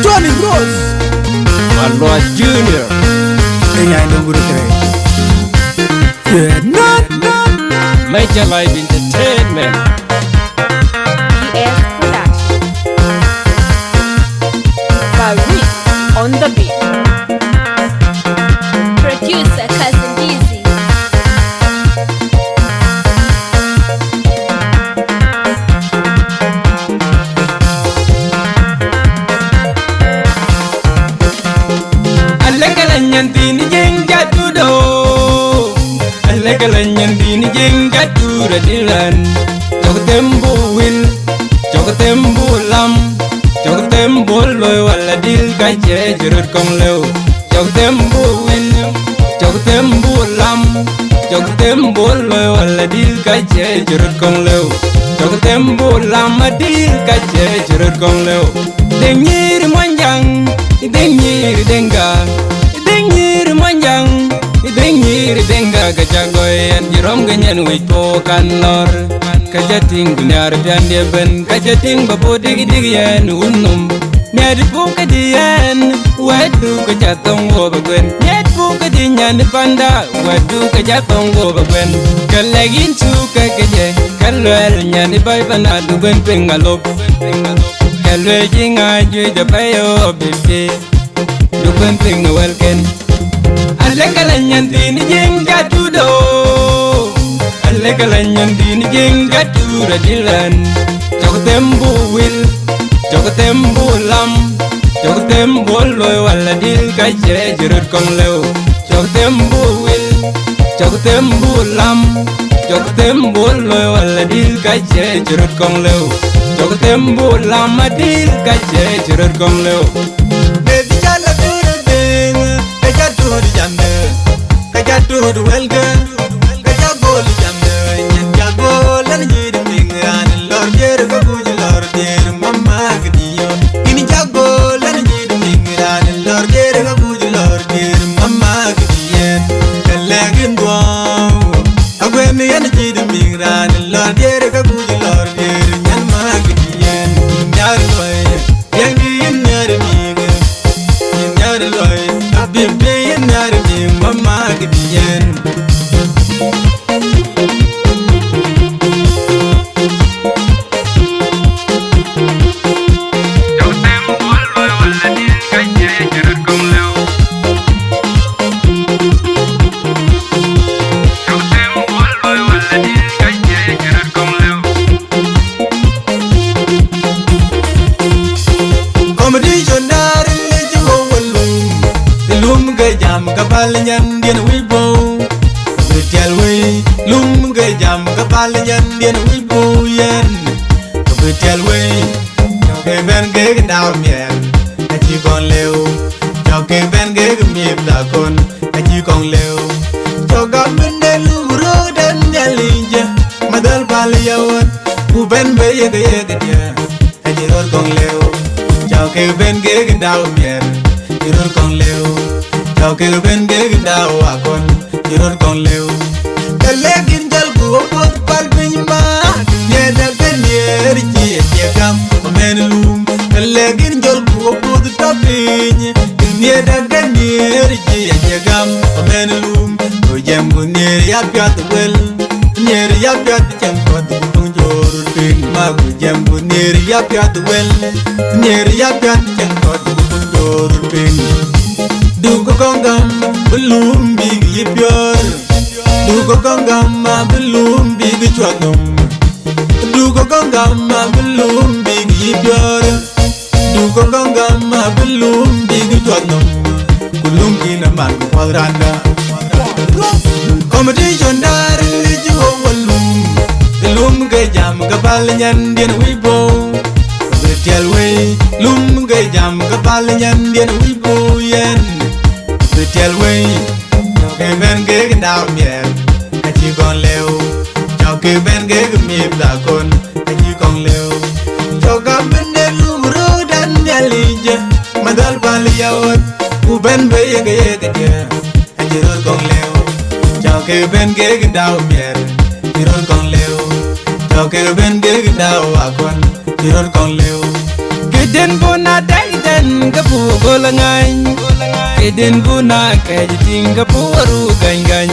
Johnny Rose Malwa Junior Kaya nung guru kere Not Major Life Entertainment ES Production by Rick on the beat. Producer Cousin Dizzy. Alekalanyantin jeng jatudo Alekalanyantin jeng jatudo dilan Jok tembu win Jok tembu lam Jok tembu loy wala dil kache jurut kong lew Jok tembu win Jok tembu lam Jok tembu loy wala dil kache jurut kong lew Jok tembu lam adil kache jurut kong lew Dengir manjang Dengir denga Dengir manjang Dengir denga kacagoyan Jirom ganyan wiko kanor Kajating gunyar pian dia ben Kajating bapo digi digi yan unum Nyad po kadiyan Wadu kajatong wabagwen Nyad po kadinyan panda Wadu kajatong wabagwen Kalagin suka kaje Kalwel nyan ibay panadu ben pengalop Kalwel jingaju japayo bibi Dupen ting welken Alekalanyantin jeng jatudo Alekalanyantin jeng jatudo dilan Jok tembu wil Jok tembu lam Jok tembu loy wala dil kache jurut kong lew Jok tembu wil Jok tembu lam Jok tembu loy wala dil kache jurut kong lew Jok tembu lam adil kache jurut kong lew Baby jala duru ding Kaja duru jamde Kaja duru welgen Kaja gol jamde Nyan jagol an yidim dingan Lor jer kabuj lor jer mama gediyo Ini jagol an yidim dingan Lor jer kabuj lor jer mama gediyen Kalagin duaw Agwen yan yidim dingan Lor jer kabuj lor jer nyan ma gediyen Nyar loy Yang di nyar minga Nyar loy Abibbe nyar minga mama gediyen Competition daring leji wawalum Lum ga jam kapal nyan dien wibo Betel we Lum ga jam kapal nyan dien wibo yen Betel we Choke ben ge daw mien Kachi kon lew Choke ben ge miep da kon Kachi kon lew Choka bende luro dan nyalinja Madal pal yawan Uben be yega yega dia Kachi ror kon lew Choke ben ge daw mien Iror kon lew Choke ben ge daw akon Iror kon lew Kalegin jal guo pot pal pinyma Nyeda kenyer chi etiekam Omen lum Kalegin jal guo pot tapiny Nyeda kenyer chi etiekam Omen lum Ujem gunyer yapiat wel Nyer yapiat chem pot kutung jorul ping Magu jem gunyer yapiat wel Nyer yapiat chem pot kutung jorul ping Duko kongam belum big yipior Duko kongam belum big chwadum Duko kongam belum big yipior Duko kongam belum big chwadum Kulum kina man kwadranda Competition daring leji wawalum Lum ga jam kapal nyan dien wibo Betel we Lum ga jam kapal nyan dien wibo yen Betel we Choke ben ge daw mien Kachi kon lew Choke ben ge miep da kon Kachi kon lew Choka bende luro dan nyalinja Madal pal yawat Uben be yega yega dia Kachi ror kon lew Choke ben ge daw mien Iror kon lew Choke ben ge daw akon Iror kon lew Kiden buna dagden gabu golangan Kiden buna kajiting gabu aru gangan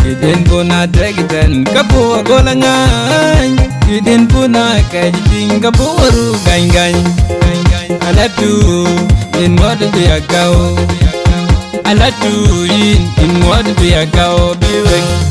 Kiden buna dagden gabu golangan Kiden buna kajiting gabu aru gangan Alatu in what be a cow Alatu in what be a cow be